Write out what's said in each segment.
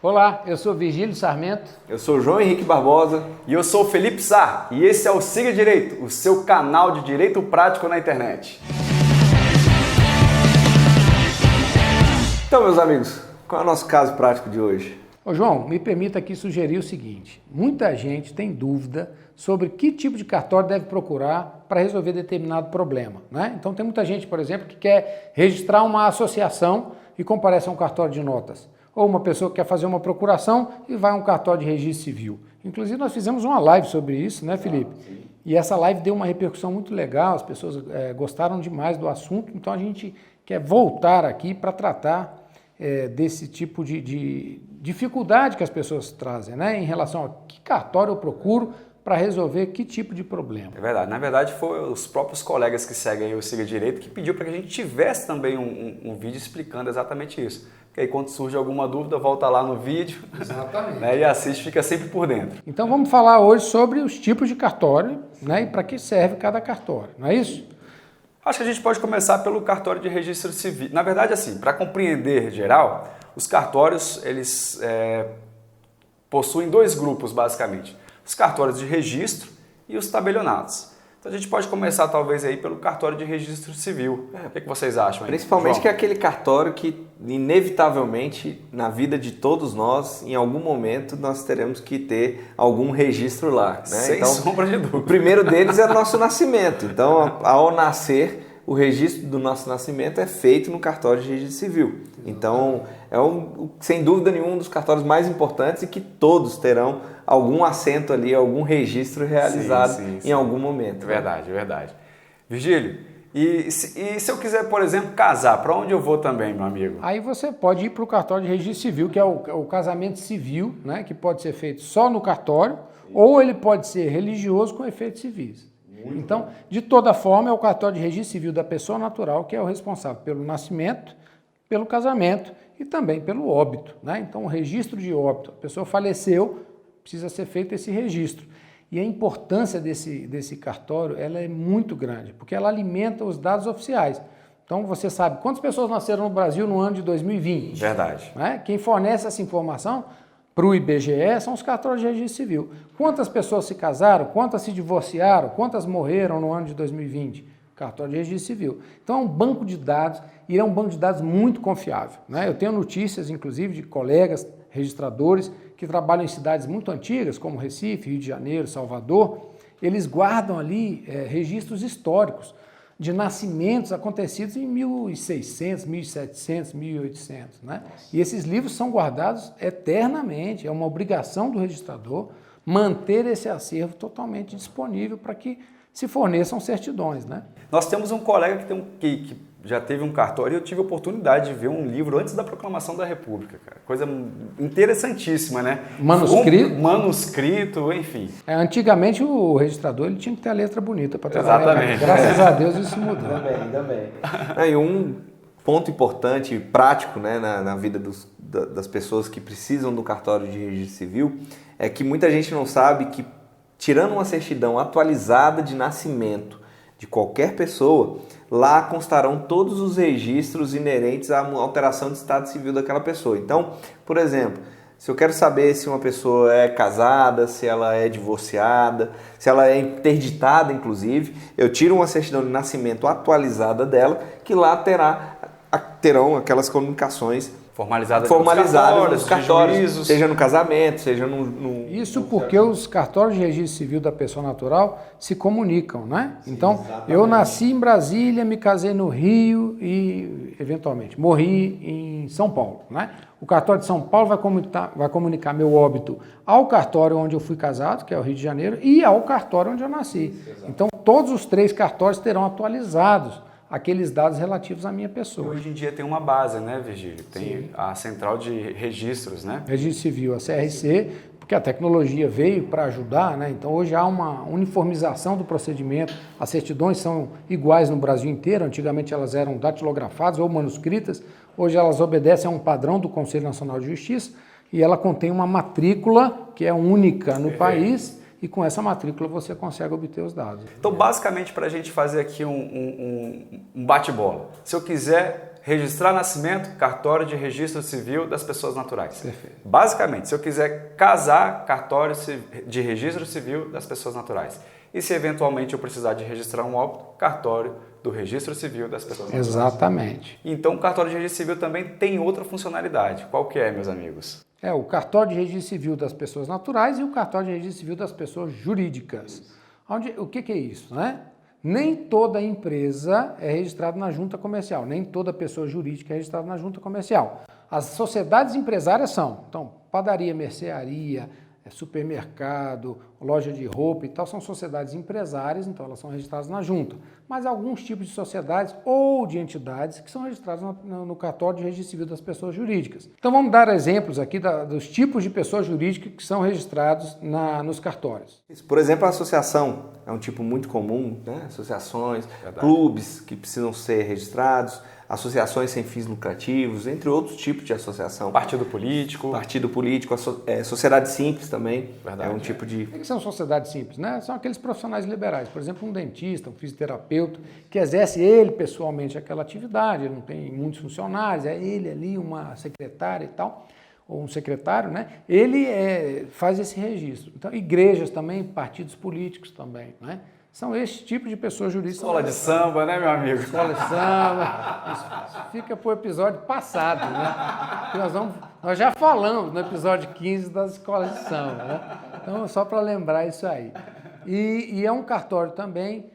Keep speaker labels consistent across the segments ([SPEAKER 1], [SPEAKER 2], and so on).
[SPEAKER 1] Olá, eu sou Virgílio Sarmento.
[SPEAKER 2] Eu sou João Henrique Barbosa.
[SPEAKER 3] E eu sou o Felipe Sá. E esse é o Siga Direito, o seu canal de direito prático na internet.
[SPEAKER 2] Então, meus amigos, qual é o nosso caso prático de hoje?
[SPEAKER 1] Ô João, me permita aqui sugerir o seguinte. Muita gente tem dúvida sobre que tipo de cartório deve procurar para resolver determinado problema, né? Então tem muita gente, por exemplo, que quer registrar uma associação e comparece a um cartório de notas. Ou uma pessoa que quer fazer uma procuração e vai a um cartório de registro civil. Inclusive nós fizemos uma live sobre isso, né, Felipe? E essa live deu uma repercussão muito legal, as pessoas gostaram demais do assunto, então a gente quer voltar aqui para tratar desse tipo de dificuldade que as pessoas trazem, né, em relação a que cartório eu procuro para resolver que tipo de problema.
[SPEAKER 3] É verdade. Na verdade, foi os próprios colegas que seguem o Siga Direito que pediu para que a gente tivesse também um vídeo explicando exatamente isso. Porque aí quando surge alguma dúvida, volta lá no vídeo.
[SPEAKER 1] Exatamente.
[SPEAKER 3] Né, e assiste, fica sempre por dentro.
[SPEAKER 1] Então vamos falar hoje sobre os tipos de cartório, né, e para que serve cada cartório, não é isso?
[SPEAKER 3] Acho que a gente pode começar pelo cartório de registro civil. Na verdade, assim, para compreender geral, os cartórios, eles possuem dois grupos, basicamente. Os cartórios de registro e os tabelionatos. Então a gente pode começar talvez aí pelo cartório de registro civil. O que vocês acham aí?
[SPEAKER 2] Principalmente
[SPEAKER 3] João?
[SPEAKER 2] que é aquele cartório que, inevitavelmente, na vida de todos nós, em algum momento, nós teremos que ter algum registro lá. Né?
[SPEAKER 3] Sem
[SPEAKER 2] então,
[SPEAKER 3] sombra de dúvida.
[SPEAKER 2] O primeiro deles é o nosso nascimento. Então, ao nascer, o registro do nosso nascimento é feito no cartório de registro civil. Então, sem dúvida nenhuma, um dos cartórios mais importantes e que todos terão algum assento ali, algum registro realizado em algum momento.
[SPEAKER 3] É verdade, é verdade. Virgílio, e se eu quiser, por exemplo, casar, para onde eu vou também, meu amigo?
[SPEAKER 1] Aí você pode ir para o cartório de registro civil, que é o casamento civil, né, que pode ser feito só no cartório, ou ele pode ser religioso com efeitos civis. Então, de toda forma, é o cartório de registro civil da pessoa natural que é o responsável pelo nascimento, pelo casamento e também pelo óbito, né? Então, o registro de óbito, a pessoa faleceu, precisa ser feito esse registro. E a importância desse cartório, ela é muito grande, porque ela alimenta os dados oficiais. Então, você sabe quantas pessoas nasceram no Brasil no ano de 2020?
[SPEAKER 3] Verdade.
[SPEAKER 1] Né? Quem fornece essa informação para o IBGE são os cartórios de registro civil. Quantas pessoas se casaram, quantas se divorciaram, quantas morreram no ano de 2020? Cartório de registro civil. Então é um banco de dados e é um banco de dados muito confiável, né? Eu tenho notícias, inclusive, de colegas registradores que trabalham em cidades muito antigas, como Recife, Rio de Janeiro, Salvador. Eles guardam ali registros históricos de nascimentos acontecidos em 1600, 1700, 1800, né? E esses livros são guardados eternamente, é uma obrigação do registrador manter esse acervo totalmente disponível para que se forneçam certidões, né?
[SPEAKER 3] Nós temos um colega que já teve um cartório e eu tive a oportunidade de ver um livro antes da proclamação da República, cara. Coisa interessantíssima, né?
[SPEAKER 1] Manuscrito?
[SPEAKER 3] Manuscrito, enfim.
[SPEAKER 1] Antigamente o registrador ele tinha que ter a letra bonita para trabalhar.
[SPEAKER 3] Exatamente.
[SPEAKER 1] Graças a Deus isso mudou.
[SPEAKER 2] Ainda bem. E um ponto importante e prático, né, na vida das pessoas que precisam do cartório de registro civil é que muita gente não sabe que, tirando uma certidão atualizada de nascimento de qualquer pessoa, lá constarão todos os registros inerentes à alteração de estado civil daquela pessoa. Então, por exemplo, se eu quero saber se uma pessoa é casada, se ela é divorciada, se ela é interditada, inclusive, eu tiro uma certidão de nascimento atualizada dela, que lá terão aquelas comunicações formalizadas nos cartórios, seja no casamento, seja no...
[SPEAKER 1] Isso porque os cartórios de registro civil da pessoa natural se comunicam, né?
[SPEAKER 2] Sim,
[SPEAKER 1] então,
[SPEAKER 2] exatamente.
[SPEAKER 1] Eu nasci em Brasília, me casei no Rio e, eventualmente, morri em São Paulo, né? O cartório de São Paulo vai comunicar meu óbito ao cartório onde eu fui casado, que é o Rio de Janeiro, e ao cartório onde eu nasci. Então, todos os três cartórios terão atualizados aqueles dados relativos à minha pessoa.
[SPEAKER 3] Hoje em dia tem uma base, né, Virgílio? Tem a central de registros, né?
[SPEAKER 1] Registro Civil, a CRC, porque a tecnologia veio para ajudar, né? Então hoje há uma uniformização do procedimento, as certidões são iguais no Brasil inteiro, antigamente elas eram datilografadas ou manuscritas, hoje elas obedecem a um padrão do Conselho Nacional de Justiça e ela contém uma matrícula que é única no país. E com essa matrícula você consegue obter os dados.
[SPEAKER 3] Então, basicamente, para a gente fazer aqui um bate-bola, se eu quiser registrar nascimento, cartório de registro civil das pessoas naturais.
[SPEAKER 1] Perfeito.
[SPEAKER 3] Basicamente, se eu quiser casar, cartório de registro civil das pessoas naturais. E se eventualmente eu precisar de registrar um óbito, cartório do registro civil das pessoas naturais.
[SPEAKER 1] Exatamente.
[SPEAKER 3] Então, o cartório de registro civil também tem outra funcionalidade. Qual que é, meus amigos?
[SPEAKER 1] É o cartório de registro civil das pessoas naturais e o cartório de registro civil das pessoas jurídicas. O que é isso, né? Nem toda empresa é registrada na junta comercial, nem toda pessoa jurídica é registrada na junta comercial. As sociedades empresárias são, então, padaria, mercearia, supermercado, loja de roupa e tal, são sociedades empresárias, então elas são registradas na junta. Mas alguns tipos de sociedades ou de entidades que são registradas no cartório de registro civil das pessoas jurídicas. Então vamos dar exemplos aqui dos tipos de pessoas jurídicas que são registrados nos cartórios.
[SPEAKER 2] Por exemplo, a associação é um tipo muito comum, né? Associações, clubes que precisam ser registrados, associações sem fins lucrativos, entre outros tipos de associação.
[SPEAKER 3] Partido político,
[SPEAKER 2] sociedade simples também.
[SPEAKER 3] Verdade,
[SPEAKER 2] é um tipo de...
[SPEAKER 1] O que são sociedades simples, né? São aqueles profissionais liberais, por exemplo, um dentista, um fisioterapeuta, que exerce ele pessoalmente aquela atividade, ele não tem muitos funcionários, é ele ali, uma secretária e tal, ou um secretário, né? Ele faz esse registro. Então, igrejas também, partidos políticos também, né? São esse tipo de pessoas jurídicas.
[SPEAKER 3] Escola de samba, né, meu amigo?
[SPEAKER 1] Escola de samba. Isso fica para o episódio passado, né? Nós já falamos no episódio 15 das escolas de samba, né? Então, só para lembrar isso aí. E é um cartório também,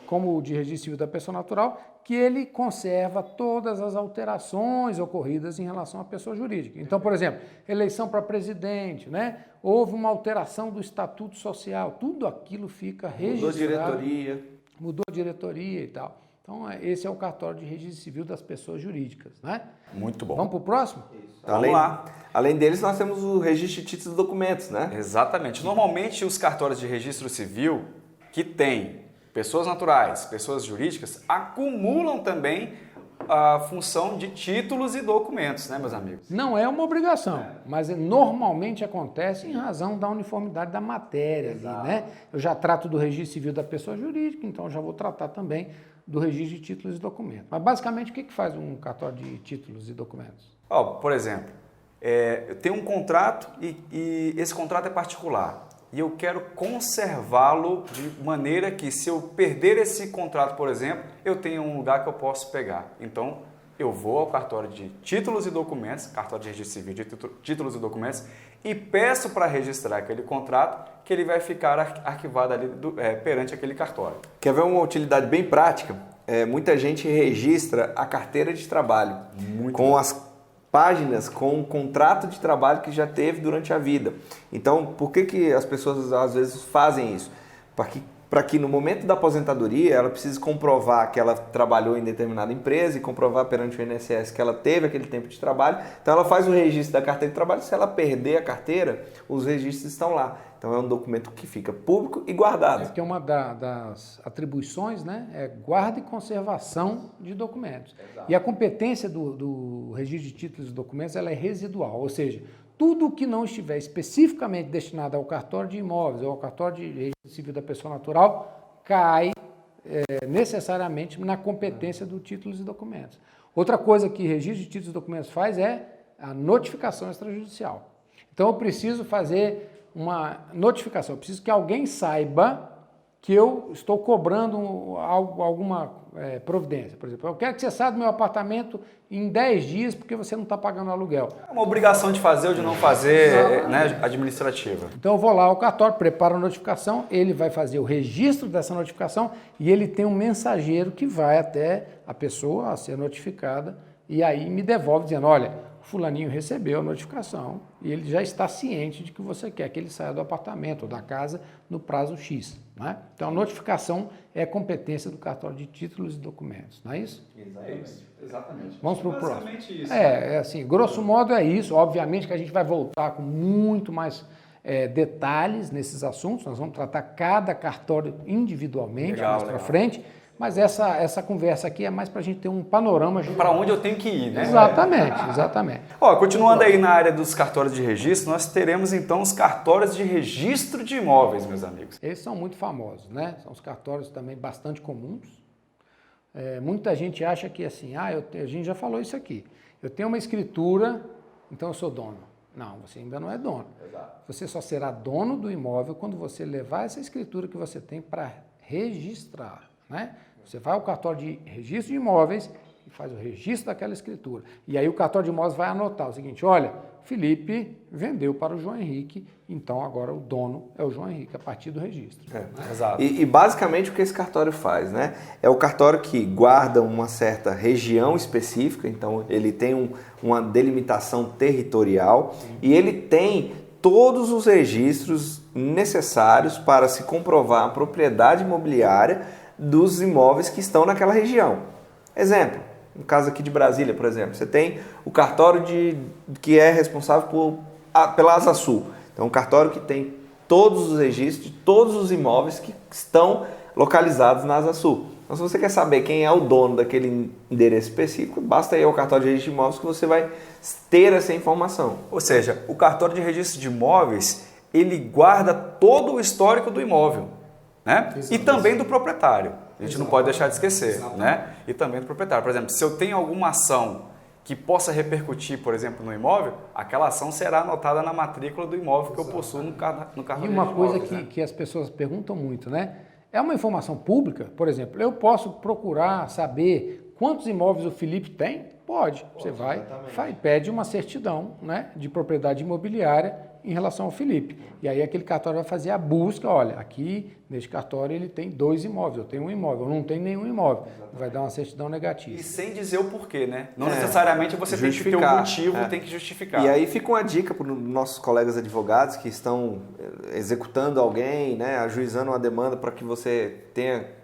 [SPEAKER 1] como o de registro civil da pessoa natural, que ele conserva todas as alterações ocorridas em relação à pessoa jurídica. Então, por exemplo, eleição para presidente, né? Houve uma alteração do estatuto social, tudo aquilo fica registrado. Mudou diretoria e tal. Então, esse é o cartório de registro civil das pessoas jurídicas, né?
[SPEAKER 3] Muito bom.
[SPEAKER 1] Vamos para o próximo?
[SPEAKER 3] Vamos lá.
[SPEAKER 2] Além deles, nós temos o registro de títulos e documentos, né?
[SPEAKER 3] Exatamente. Normalmente, os cartórios de registro civil que têm pessoas naturais, pessoas jurídicas, acumulam também a função de títulos e documentos, né, meus amigos?
[SPEAKER 1] Não é uma obrigação, mas normalmente acontece em razão da uniformidade da matéria ali, né? Eu já trato do registro civil da pessoa jurídica, então eu já vou tratar também do registro de títulos e documentos. Mas basicamente o que faz um cartório de títulos e documentos?
[SPEAKER 3] Por exemplo, eu tenho um contrato e esse contrato é particular. E eu quero conservá-lo de maneira que, se eu perder esse contrato, por exemplo, eu tenho um lugar que eu posso pegar. Então, eu vou ao cartório de títulos e documentos, cartório de registro civil de títulos e documentos, e peço para registrar aquele contrato, que ele vai ficar arquivado ali perante aquele cartório.
[SPEAKER 2] Quer ver uma utilidade bem prática? Muita gente registra a carteira de trabalho com as páginas com o contrato de trabalho que já teve durante a vida. Então, por que as pessoas às vezes fazem isso? Para que no momento da aposentadoria ela precise comprovar que ela trabalhou em determinada empresa e comprovar perante o INSS que ela teve aquele tempo de trabalho. Então ela faz o registro da carteira de trabalho. Se ela perder a carteira, os registros estão lá. Então é um documento que fica público e guardado.
[SPEAKER 1] Porque uma das atribuições, né, é guarda e conservação de documentos. Exato. E a competência do registro de títulos e documentos ela é residual, ou seja, tudo que não estiver especificamente destinado ao cartório de imóveis ou ao cartório de registro civil da pessoa natural cai necessariamente na competência do títulos e documentos. Outra coisa que registro de títulos e documentos faz é a notificação extrajudicial. Então eu preciso fazer uma notificação, eu preciso que alguém saiba que eu estou cobrando alguma providência. Por exemplo, eu quero que você saia do meu apartamento em 10 dias porque você não está pagando aluguel.
[SPEAKER 3] É uma obrigação de fazer ou de não fazer, né, administrativa.
[SPEAKER 1] Então eu vou lá ao cartório, preparo a notificação, ele vai fazer o registro dessa notificação e ele tem um mensageiro que vai até a pessoa a ser notificada e aí me devolve dizendo, olha, fulaninho recebeu a notificação e ele já está ciente de que você quer que ele saia do apartamento ou da casa no prazo X. Né? Então, a notificação é competência do cartório de títulos e documentos, não é isso?
[SPEAKER 3] Exatamente.
[SPEAKER 1] Vamos para o próximo.
[SPEAKER 3] Isso.
[SPEAKER 1] Assim, grosso modo é isso. Obviamente que a gente vai voltar com muito mais detalhes nesses assuntos. Nós vamos tratar cada cartório individualmente mais para frente. Mas essa conversa aqui é mais para a gente ter um panorama.
[SPEAKER 3] Para onde eu tenho que ir, né?
[SPEAKER 1] Exatamente.
[SPEAKER 3] Continuando aí na área dos cartórios de registro, nós teremos então os cartórios de registro de imóveis, meus amigos.
[SPEAKER 1] Eles são muito famosos, né? São os cartórios também bastante comuns. Muita gente acha que assim, a gente já falou isso aqui, eu tenho uma escritura, então eu sou dono. Não, você ainda não é dono.
[SPEAKER 3] Exato.
[SPEAKER 1] Você só será dono do imóvel quando você levar essa escritura que você tem para registrar, né? Você vai ao cartório de registro de imóveis e faz o registro daquela escritura. E aí o cartório de imóveis vai anotar o seguinte, olha, Felipe vendeu para o João Henrique, então agora o dono é o João Henrique, a partir do registro.
[SPEAKER 3] Exato.
[SPEAKER 2] E basicamente o que esse cartório faz, né? É o cartório que guarda uma certa região específica, então ele tem uma delimitação territorial e ele tem todos os registros necessários para se comprovar a propriedade imobiliária dos imóveis que estão naquela região. Exemplo, no caso aqui de Brasília, por exemplo, você tem o cartório que é responsável pela Asa Sul. Então, um cartório que tem todos os registros de todos os imóveis que estão localizados na Asa Sul. Então, se você quer saber quem é o dono daquele endereço específico, basta ir ao cartório de registro de imóveis que você vai ter essa informação.
[SPEAKER 3] Ou seja, o cartório de registro de imóveis, ele guarda todo o histórico do imóvel, né? E também do proprietário. A gente não pode deixar de esquecer, né? E também do proprietário. Por exemplo, se eu tenho alguma ação que possa repercutir, por exemplo, no imóvel, aquela ação será anotada na matrícula do imóvel que eu possuo no cartório de registro de imóveis.
[SPEAKER 1] E uma coisa que as pessoas perguntam muito, né? É uma informação pública, por exemplo, eu posso procurar saber quantos imóveis o Felipe tem? Pode. Você vai e pede uma certidão, né, de propriedade imobiliária em relação ao Felipe. E aí aquele cartório vai fazer a busca, olha, aqui neste cartório ele tem 2 imóveis, eu tenho um imóvel, eu não tenho nenhum imóvel. Vai dar uma certidão negativa.
[SPEAKER 3] E sem dizer o porquê, né? Não necessariamente você tem que ter um motivo, tem que justificar.
[SPEAKER 2] E aí fica uma dica para os nossos colegas advogados que estão executando alguém, né, ajuizando uma demanda para que você tenha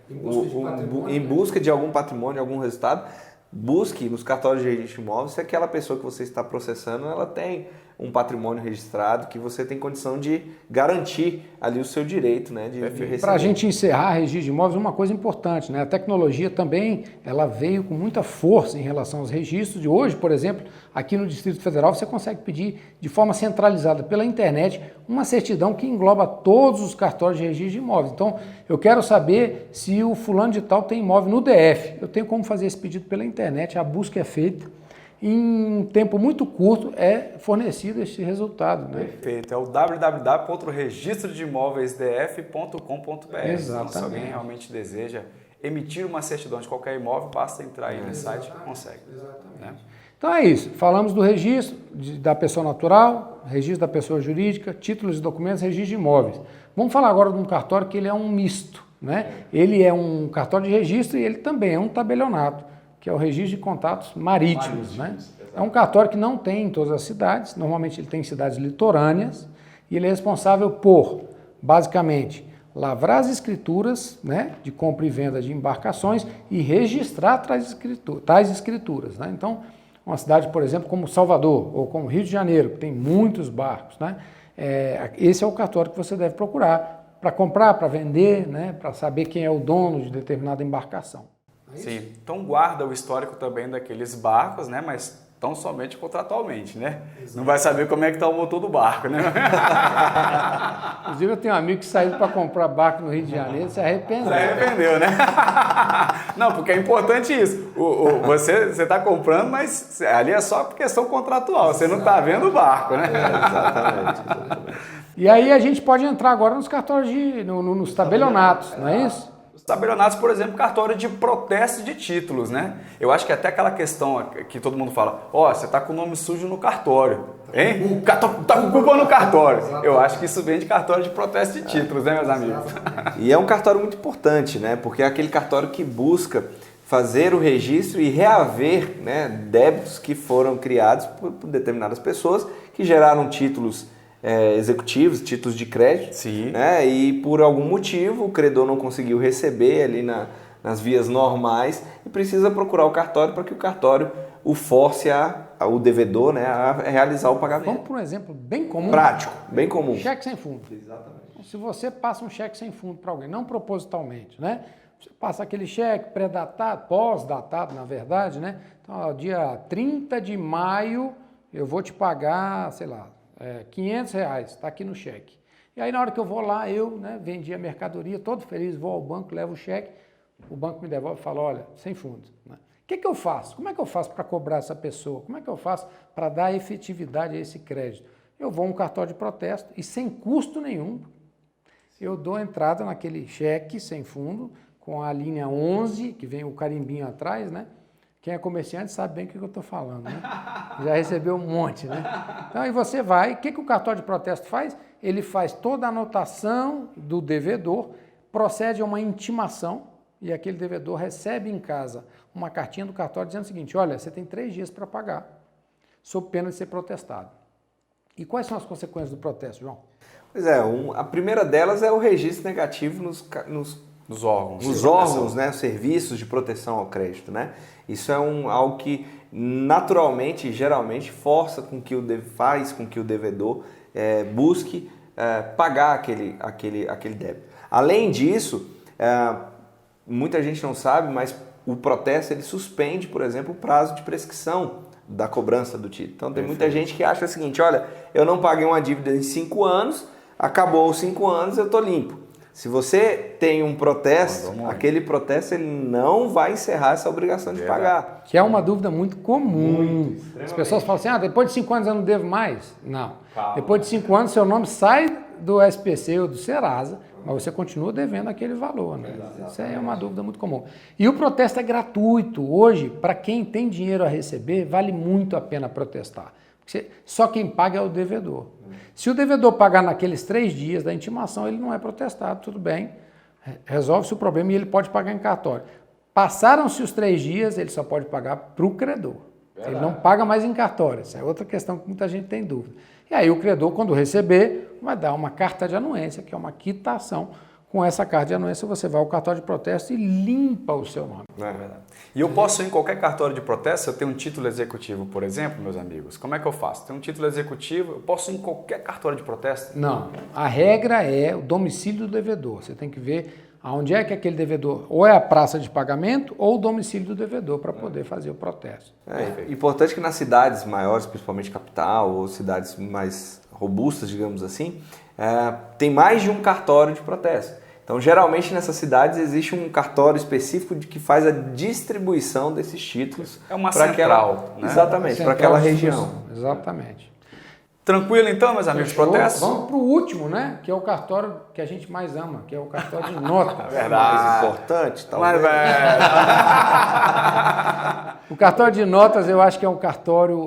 [SPEAKER 2] em busca de algum patrimônio, algum resultado. Busque nos cartórios de registro de imóveis se aquela pessoa que você está processando ela tem um patrimônio registrado que você tem condição de garantir ali o seu direito, né, de receber.
[SPEAKER 1] Para a gente encerrar registro de imóveis, uma coisa importante, né? A tecnologia também ela veio com muita força em relação aos registros de hoje, por exemplo, aqui no Distrito Federal você consegue pedir de forma centralizada pela internet uma certidão que engloba todos os cartórios de registro de imóveis. Então, eu quero saber se o fulano de tal tem imóvel no DF. Eu tenho como fazer esse pedido pela internet, a busca é feita. Em um tempo muito curto é fornecido esse resultado. Né?
[SPEAKER 3] Perfeito, é o www.registrodimóveisdf.com.br.
[SPEAKER 1] Exatamente.
[SPEAKER 3] Então, se alguém realmente deseja emitir uma certidão de qualquer imóvel, basta entrar aí no site e consegue.
[SPEAKER 1] Exatamente.
[SPEAKER 3] Né?
[SPEAKER 1] Então é isso, falamos do registro da pessoa natural, registro da pessoa jurídica, títulos e documentos, registro de imóveis. Vamos falar agora de um cartório que ele é um misto. Né? Ele é um cartório de registro e ele também é um tabelionato, que é o registro de contatos marítimos. Né? É um cartório que não tem em todas as cidades, normalmente ele tem em cidades litorâneas, e ele é responsável por, basicamente, lavrar as escrituras, né, de compra e venda de embarcações e registrar tais escrituras. Né? Então, uma cidade, por exemplo, como Salvador ou como Rio de Janeiro, que tem muitos barcos, né? Esse é o cartório que você deve procurar para comprar, para vender, né, para saber quem é o dono de determinada embarcação.
[SPEAKER 3] Sim, então guarda o histórico também daqueles barcos, né? Mas tão somente contratualmente, né? Exato. Não vai saber como é que está o motor do barco, né?
[SPEAKER 1] Inclusive eu tenho um amigo que saiu para comprar barco no Rio de Janeiro e se arrependeu.
[SPEAKER 3] Se arrependeu, né? Não, porque é importante isso. Você está comprando, mas ali é só por questão contratual. Você não está vendo o barco, né?
[SPEAKER 2] Exatamente.
[SPEAKER 1] E aí a gente pode entrar agora nos cartórios, nos tabelionatos, não é isso?
[SPEAKER 3] Os tabelionatos, por exemplo, cartório de protesto de títulos, né? Eu acho que até aquela questão que todo mundo fala, você está com o nome sujo no cartório, hein? Tá com culpa no cartório. Eu acho que isso vem de cartório de protesto de títulos, né, meus amigos?
[SPEAKER 2] E é um cartório muito importante, né? Porque é aquele cartório que busca fazer o registro e reaver, né, débitos que foram criados por determinadas pessoas que geraram títulos executivos, títulos de crédito,
[SPEAKER 3] Sim.
[SPEAKER 2] Né? E por algum motivo o credor não conseguiu receber ali nas vias normais e precisa procurar o cartório para que o cartório o force o devedor, né, a realizar o pagamento.
[SPEAKER 1] Vamos por um exemplo bem comum.
[SPEAKER 2] Prático, bem comum.
[SPEAKER 1] Cheque sem fundo. Exatamente. Então, se você passa um cheque sem fundo para alguém, não propositalmente, né? Você passa aquele cheque pré-datado, pós-datado, na verdade, né? Então, dia 30 de maio eu vou te pagar, sei lá, R$500, está aqui no cheque. E aí na hora que eu vou lá, eu vendi a mercadoria, todo feliz, vou ao banco, levo o cheque, o banco me devolve e fala, olha, sem fundos. Né? O que eu faço? Como é que eu faço para cobrar essa pessoa? Como é que eu faço para dar efetividade a esse crédito? Eu vou a um cartório de protesto e sem custo nenhum, eu dou entrada naquele cheque sem fundo, com a linha 11, que vem o carimbinho atrás, né? Quem é comerciante sabe bem o que eu estou falando, né? Já recebeu um monte, né? Então, aí você vai, o que o cartório de protesto faz? Ele faz toda a anotação do devedor, procede a uma intimação e aquele devedor recebe em casa uma cartinha do cartório dizendo o seguinte, olha, você tem 3 dias para pagar, sob pena de ser protestado. E quais são as consequências do protesto, João?
[SPEAKER 2] Pois é, a primeira delas é o registro negativo
[SPEAKER 3] Nos órgãos.
[SPEAKER 2] Nos órgãos, né, serviços de proteção ao crédito, né? Isso é algo que naturalmente, geralmente, força com que faz com que o devedor busque pagar aquele débito. Além disso, muita gente não sabe, mas o protesto ele suspende, por exemplo, o prazo de prescrição da cobrança do título. Então tem muita gente que acha o seguinte, olha, eu não paguei uma dívida em 5 anos, acabou os 5 anos, eu estou limpo. Se você tem um protesto, aquele protesto ele não vai encerrar essa obrigação de pagar.
[SPEAKER 1] Que é uma dúvida muito comum. As pessoas falam assim, depois de 5 anos eu não devo mais? Não. Calma. Depois de 5 anos seu nome sai do SPC ou do Serasa, mas você continua devendo aquele valor. Né? Isso é uma dúvida muito comum. E o protesto é gratuito. Hoje, para quem tem dinheiro a receber, vale muito a pena protestar. Porque só quem paga é o devedor. Se o devedor pagar naqueles 3 dias da intimação, ele não é protestado, tudo bem, resolve-se o problema e ele pode pagar em cartório. Passaram-se os 3 dias, ele só pode pagar para o credor. Verdade. Ele não paga mais em cartório, essa é outra questão que muita gente tem dúvida. E aí o credor, quando receber, vai dar uma carta de anuência, que é uma quitação. Com essa carta de anuência, você vai ao cartório de protesto e limpa o seu nome.
[SPEAKER 3] É verdade. E eu posso ir em qualquer cartório de protesto, se eu tenho um título executivo, por exemplo, meus amigos, como é que eu faço? Tenho um título executivo, eu posso ir em qualquer cartório de protesto?
[SPEAKER 1] Não. A regra é o domicílio do devedor. Você tem que ver aonde é que aquele devedor, ou é a praça de pagamento, ou o domicílio do devedor para poder fazer o protesto.
[SPEAKER 2] É importante que nas cidades maiores, principalmente capital, ou cidades mais robustas, digamos assim, tem mais de um cartório de protesto. Então, geralmente nessas cidades existe um cartório específico que faz a distribuição desses títulos.
[SPEAKER 3] É uma central, né?
[SPEAKER 2] Exatamente, para aquela região.
[SPEAKER 1] Exatamente.
[SPEAKER 3] Tranquilo então, meus amigos, protestos?
[SPEAKER 1] Vamos para o último, né? Que é o cartório que a gente mais ama, que é o cartório de nota.
[SPEAKER 2] Verdade. Mais importante, talvez.
[SPEAKER 1] O cartório de notas eu acho que é um cartório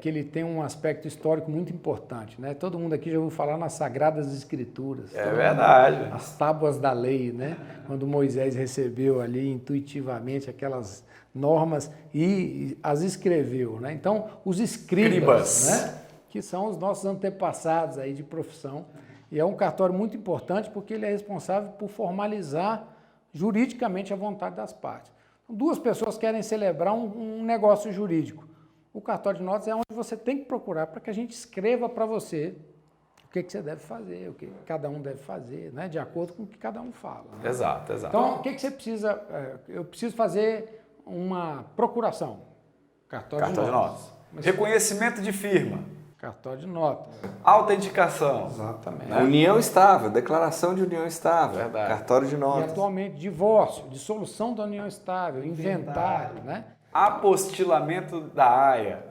[SPEAKER 1] que ele tem um aspecto histórico muito importante, né? Todo mundo aqui já ouviu falar nas Sagradas Escrituras.
[SPEAKER 3] É verdade.
[SPEAKER 1] As tábuas da lei, né? Quando Moisés recebeu ali intuitivamente aquelas normas e as escreveu, né? Então, os escribas, né? Que são os nossos antepassados aí de profissão. E é um cartório muito importante porque ele é responsável por formalizar juridicamente a vontade das partes. Então, 2 pessoas querem celebrar um negócio jurídico. O cartório de notas é onde você tem que procurar para que a gente escreva para você o que você deve fazer, o que cada um deve fazer, né? De acordo com o que cada um fala. Né?
[SPEAKER 3] Exato.
[SPEAKER 1] Então, o que você precisa? Eu preciso fazer uma procuração. Cartório de notas.
[SPEAKER 3] Reconhecimento de firma.
[SPEAKER 1] Cartório de notas.
[SPEAKER 3] Autenticação.
[SPEAKER 1] Exatamente.
[SPEAKER 2] Né? União estável, declaração de união estável.
[SPEAKER 3] Verdade.
[SPEAKER 2] Cartório de notas.
[SPEAKER 1] E atualmente divórcio, dissolução da união estável, inventário, né?
[SPEAKER 3] Apostilamento da AIA.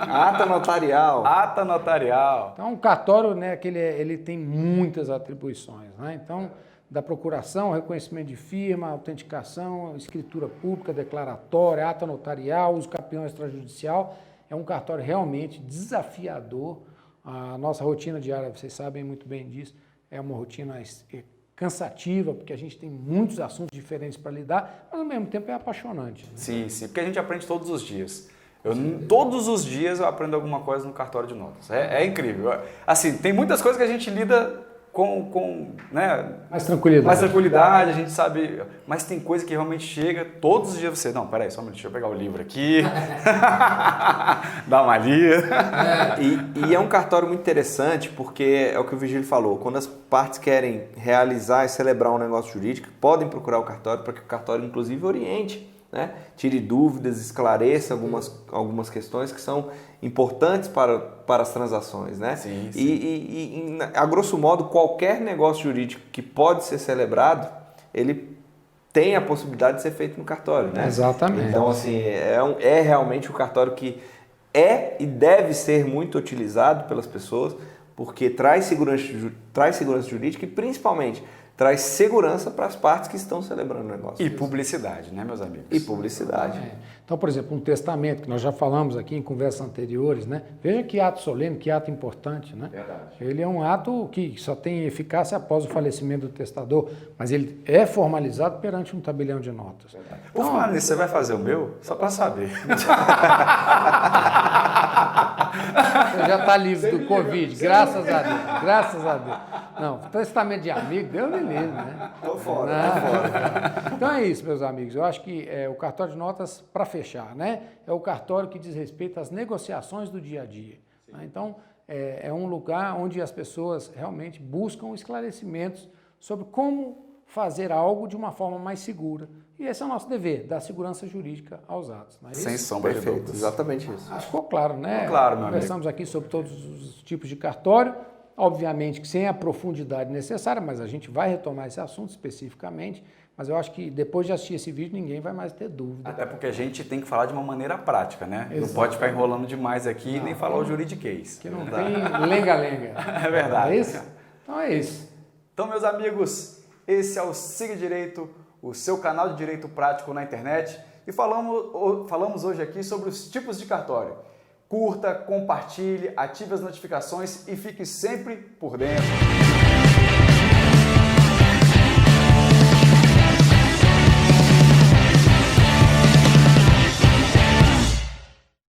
[SPEAKER 2] Ata notarial.
[SPEAKER 3] Ata notarial.
[SPEAKER 1] Então, o cartório, né, que ele tem muitas atribuições, né? Então, da procuração, reconhecimento de firma, autenticação, escritura pública, declaratória, ata notarial, uso campeão extrajudicial. É um cartório realmente desafiador. A nossa rotina diária, vocês sabem muito bem disso, é uma rotina cansativa, porque a gente tem muitos assuntos diferentes para lidar, mas ao mesmo tempo é apaixonante.
[SPEAKER 3] Sim, porque a gente aprende todos os dias. Todos os dias eu aprendo alguma coisa no cartório de notas. É incrível. Assim, tem muitas coisas que a gente lida com né?
[SPEAKER 1] Mais tranquilidade,
[SPEAKER 3] a gente sabe, mas tem coisa que realmente chega, todos os dias você, não, peraí, só um minuto, deixa eu pegar o livro aqui, dar uma lida.
[SPEAKER 2] E é um cartório muito interessante, porque é o que o Virgílio falou, quando as partes querem realizar e celebrar um negócio jurídico, podem procurar o cartório para que o cartório, inclusive, oriente, né? Tire dúvidas, esclareça algumas questões que são importantes para as transações, né?
[SPEAKER 3] Sim.
[SPEAKER 2] A grosso modo, qualquer negócio jurídico que pode ser celebrado, ele tem a possibilidade de ser feito no cartório, né?
[SPEAKER 1] Exatamente.
[SPEAKER 2] Então, assim, é realmente um cartório que é e deve ser muito utilizado pelas pessoas, porque traz segurança jurídica e, principalmente, traz segurança para as partes que estão celebrando o negócio.
[SPEAKER 3] E publicidade, né, meus amigos?
[SPEAKER 2] E publicidade.
[SPEAKER 1] Então, por exemplo, um testamento, que nós já falamos aqui em conversas anteriores, né? Veja que ato solene, que ato importante, né?
[SPEAKER 2] Verdade.
[SPEAKER 1] Ele é um ato que só tem eficácia após o falecimento do testador, mas ele é formalizado perante um tabelião de notas.
[SPEAKER 3] Por falar nisso, você vai fazer o meu? Só para saber.
[SPEAKER 1] Você já está livre do Covid, graças a Deus, graças a Deus. Não, testamento de amigo, Deus me livre, né?
[SPEAKER 2] Tô fora,
[SPEAKER 1] Então é isso, meus amigos. Eu acho que o cartório de notas, para fechar, né? É o cartório que diz respeito às negociações do dia a dia. Né? Então, é um lugar onde as pessoas realmente buscam esclarecimentos sobre como fazer algo de uma forma mais segura. E esse é o nosso dever, dar segurança jurídica aos atos. Não é isso?
[SPEAKER 3] Sem sombra de
[SPEAKER 2] Perfeito,
[SPEAKER 3] dúvidas.
[SPEAKER 2] exatamente isso.
[SPEAKER 1] Acho que ficou claro, né?
[SPEAKER 3] Ficou claro, meu
[SPEAKER 1] Conversamos aqui sobre todos os tipos de cartório, obviamente que sem a profundidade necessária, mas a gente vai retomar esse assunto especificamente, mas eu acho que depois de assistir esse vídeo ninguém vai mais ter dúvida.
[SPEAKER 3] Até porque a gente tem que falar de uma maneira prática, né?
[SPEAKER 1] Exato.
[SPEAKER 3] Não pode ficar enrolando demais aqui nem falar o juridiquês.
[SPEAKER 1] Que não tem lenga-lenga.
[SPEAKER 3] É verdade.
[SPEAKER 1] É isso? Então é isso.
[SPEAKER 3] Então, meus amigos, esse é o Siga Direito, o seu canal de direito prático na internet. E falamos hoje aqui sobre os tipos de cartório. Curta, compartilhe, ative as notificações e fique sempre por dentro.